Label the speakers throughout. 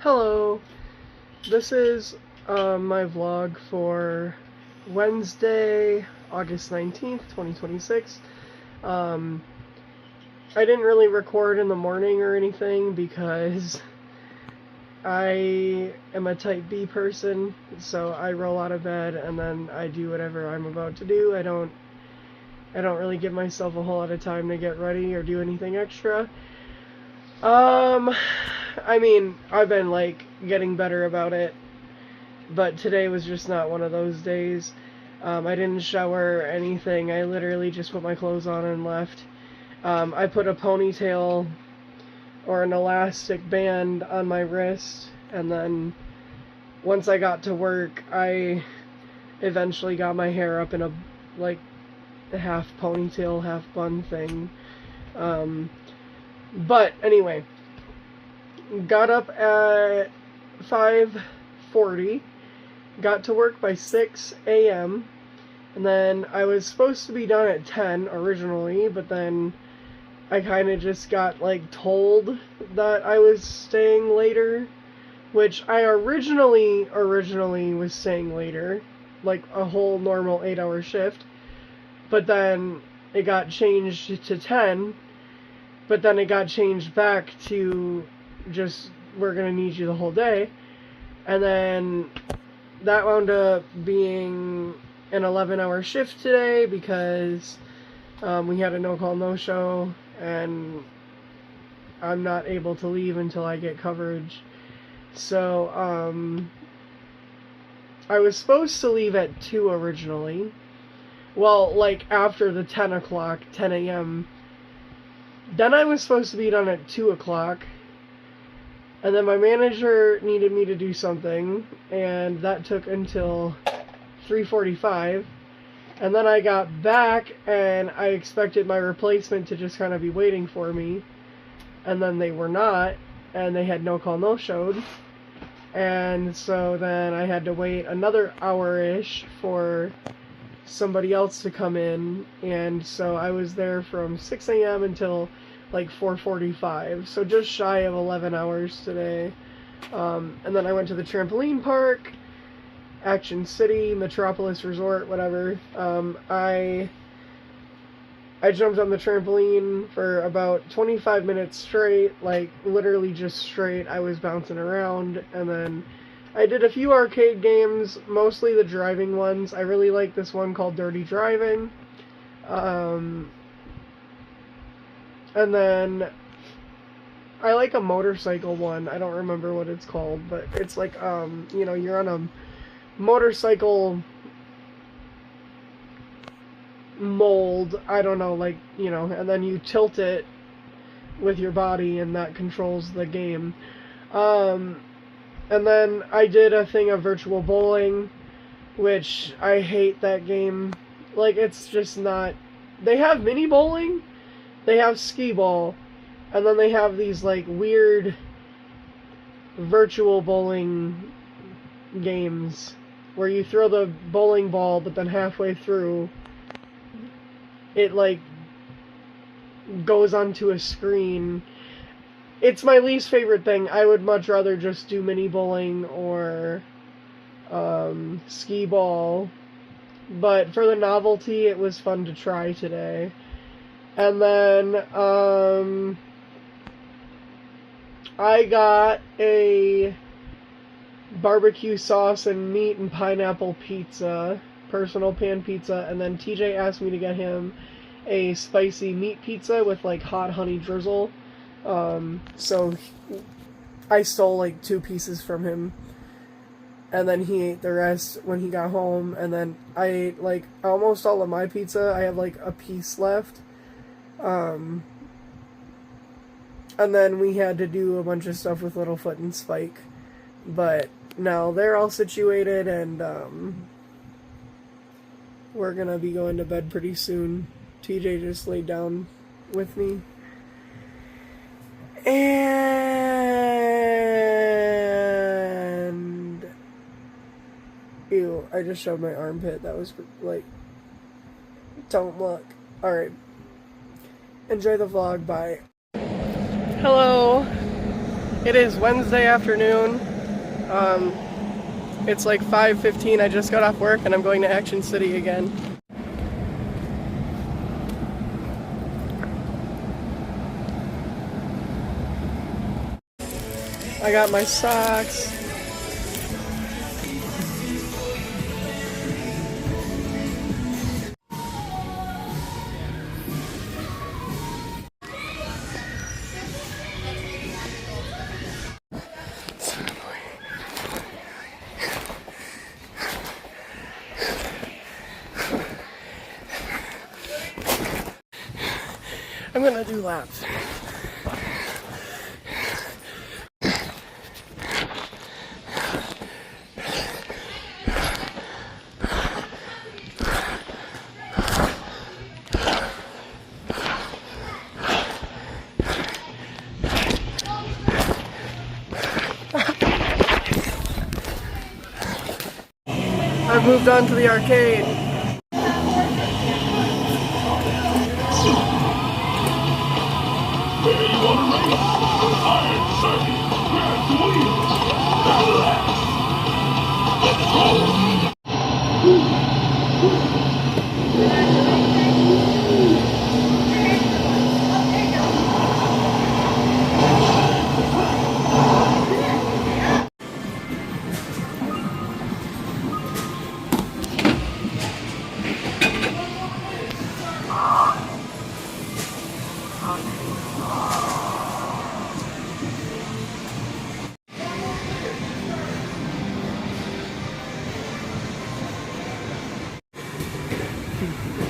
Speaker 1: Hello, this is my vlog for Wednesday, August 19th, 2026. I didn't really record in the morning or anything because I am a type B person, so I roll out of bed and then I do whatever I'm about to do. I don't really give myself a whole lot of time to get ready or do anything extra. I mean, I've been, getting better about it, but today was just not one of those days. I didn't shower or anything. I literally just put my clothes on and left. I put a ponytail or an elastic band on my wrist, and then once I got to work, I eventually got my hair up in a half ponytail, half bun thing. But anyway, got up at 5:40, got to work by 6 a.m., and then I was supposed to be done at 10 originally, but then I kind of just got told that I was staying later, which I originally was staying later, like a whole normal 8-hour shift, but then it got changed to 10, but then it got changed back to just, we're gonna need you the whole day, and then that wound up being an 11-hour shift today because we had a no-call, no-show, and I'm not able to leave until I get coverage. So, I was supposed to leave at 2 originally. Well, after the 10 a.m. Then I was supposed to be done at 2 o'clock. And then my manager needed me to do something, and that took until 3:45. And then I got back, and I expected my replacement to just kind of be waiting for me. And then they were not, and they had no call, no showed. And so then I had to wait another hour-ish for somebody else to come in, and so I was there from 6 a.m. until 4:45, so just shy of 11 hours today. And then I went to the trampoline park, Action City, Metropolis Resort, whatever. I jumped on the trampoline for about 25 minutes straight, literally just straight. I was bouncing around, and then I did a few arcade games, mostly the driving ones. I really like this one called Dirty Driving. And then I like a motorcycle one. I don't remember what it's called, but it's you're on a motorcycle mold, I don't know, and then you tilt it with your body, and that controls the game. And then I did a thing of virtual bowling, which I hate that game. It's just not... They have mini bowling, they have skee ball, and then they have these, weird virtual bowling games where you throw the bowling ball, but then halfway through, it, goes onto a screen. It's my least favorite thing. I would much rather just do mini bowling or skee ball. But for the novelty, it was fun to try today. And then I got a barbecue sauce and meat and pineapple pizza, personal pan pizza, and then TJ asked me to get him a spicy meat pizza with hot honey drizzle. So I stole 2 pieces from him, and then he ate the rest when he got home, and then I ate almost all of my pizza. I have a piece left. And then we had to do a bunch of stuff with Littlefoot and Spike, but now they're all situated, and we're gonna be going to bed pretty soon. TJ just laid down with me. And ew, I just showed my armpit. That was don't look. Alright. Enjoy the vlog. Bye. Hello. It is Wednesday afternoon. It's like 5:15. I just got off work and I'm going to Action City again. I got my socks. I'm gonna do laps. I've moved on to the arcade.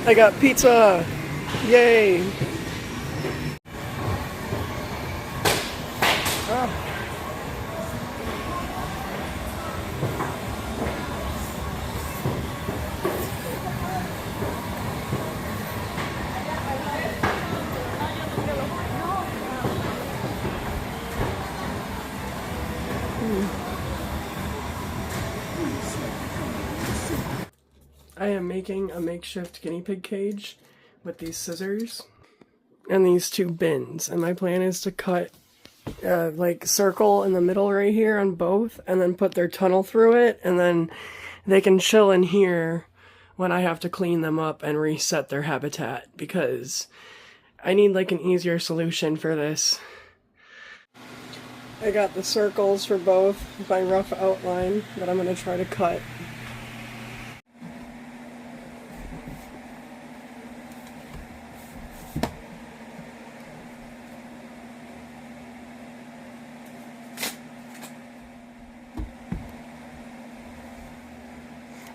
Speaker 1: I got pizza! Yay! Ah. I am making a makeshift guinea pig cage with these scissors and these two bins, and my plan is to cut like circle in the middle right here on both and then put their tunnel through it, and then they can chill in here when I have to clean them up and reset their habitat, because I need like an easier solution for this. I got the circles for both, my rough outline that I'm going to try to cut.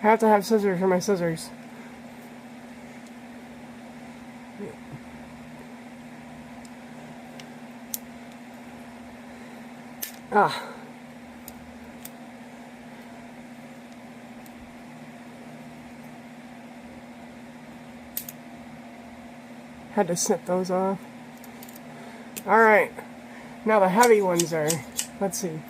Speaker 1: I have to have scissors for my scissors. Ah. Had to snip those off. Alright. Now the heavy ones are, let's see.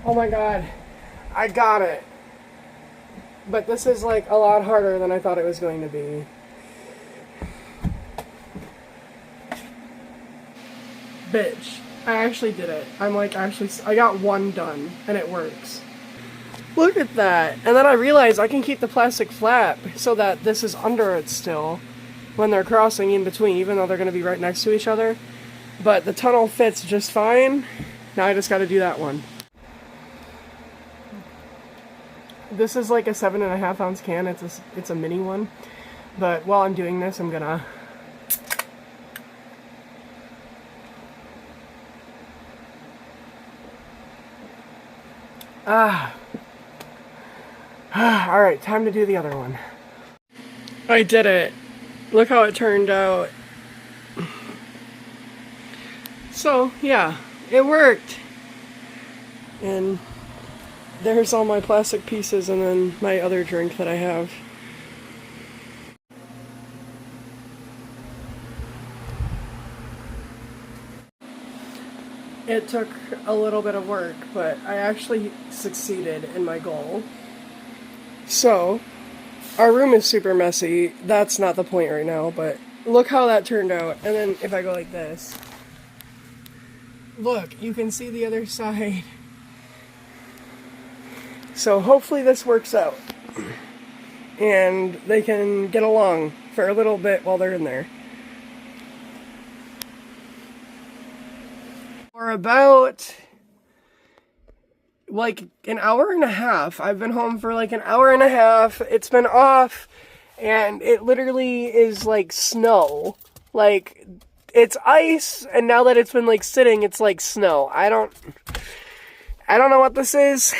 Speaker 1: Oh my god, I got it. But this is like a lot harder than I thought it was going to be. Bitch, I actually did it. I got one done, and it works. Look at that. And then I realized I can keep the plastic flap so that this is under it still when they're crossing in between, even though they're going to be right next to each other. But the tunnel fits just fine. Now I just got to do that one. This is like a 7.5 ounce can. It's a mini one. But while I'm doing this, I'm gonna Alright, time to do the other one. I did it. Look how it turned out. So, yeah, it worked. And there's all my plastic pieces and then my other drink that I have. It took a little bit of work, but I actually succeeded in my goal. So, our room is super messy. That's not the point right now, but look how that turned out. And then if I go like this, look, you can see the other side. So hopefully this works out. And they can get along for a little bit while they're in there. For about like an hour and a half. I've been home for like an hour and a half. It's been off and it literally is like snow. Like it's ice and now that it's been like sitting, it's like snow. I don't know what this is.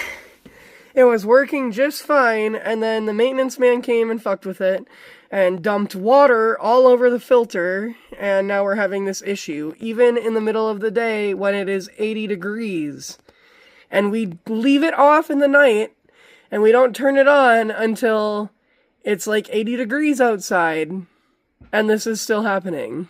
Speaker 1: It was working just fine and then the maintenance man came and fucked with it and dumped water all over the filter, and now we're having this issue, even in the middle of the day when it is 80 degrees. And we leave it off in the night, and we don't turn it on until it's like 80 degrees outside, and this is still happening.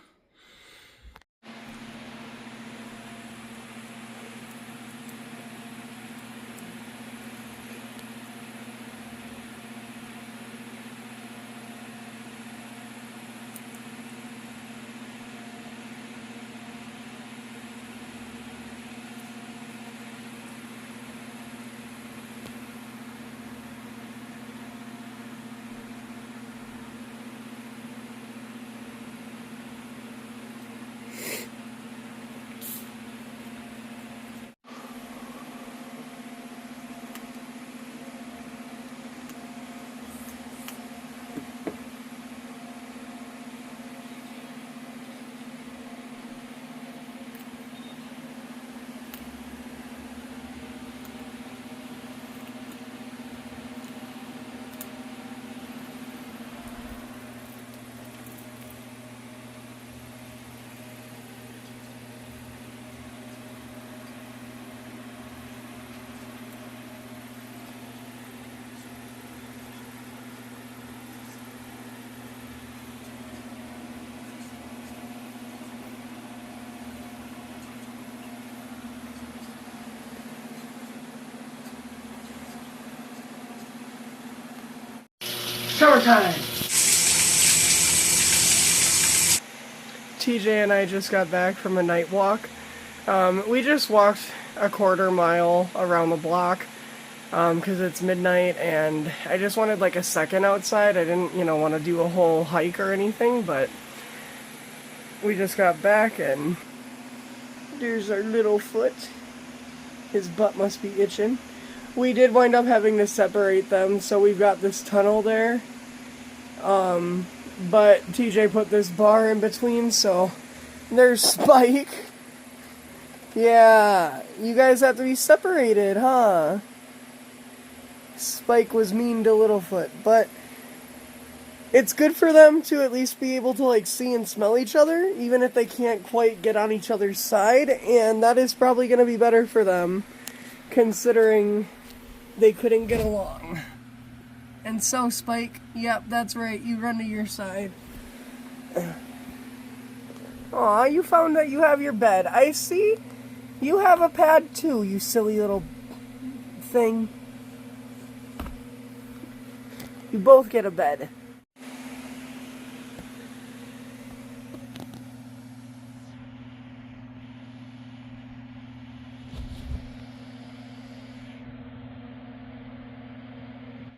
Speaker 1: Shower time! TJ and I just got back from a night walk. We just walked a quarter mile around the block because it's midnight and I just wanted like a second outside. I didn't, want to do a whole hike or anything, but we just got back and there's our little foot. His butt must be itching. We did wind up having to separate them, so we've got this tunnel there. But TJ put this bar in between, so there's Spike. Yeah, you guys have to be separated, huh? Spike was mean to Littlefoot, but it's good for them to at least be able to like see and smell each other, even if they can't quite get on each other's side, and that is probably going to be better for them, considering they couldn't get along. And so, Spike, yep, that's right, you run to your side. Aw, you found that you have your bed. I see. You have a pad too, you silly little thing. You both get a bed.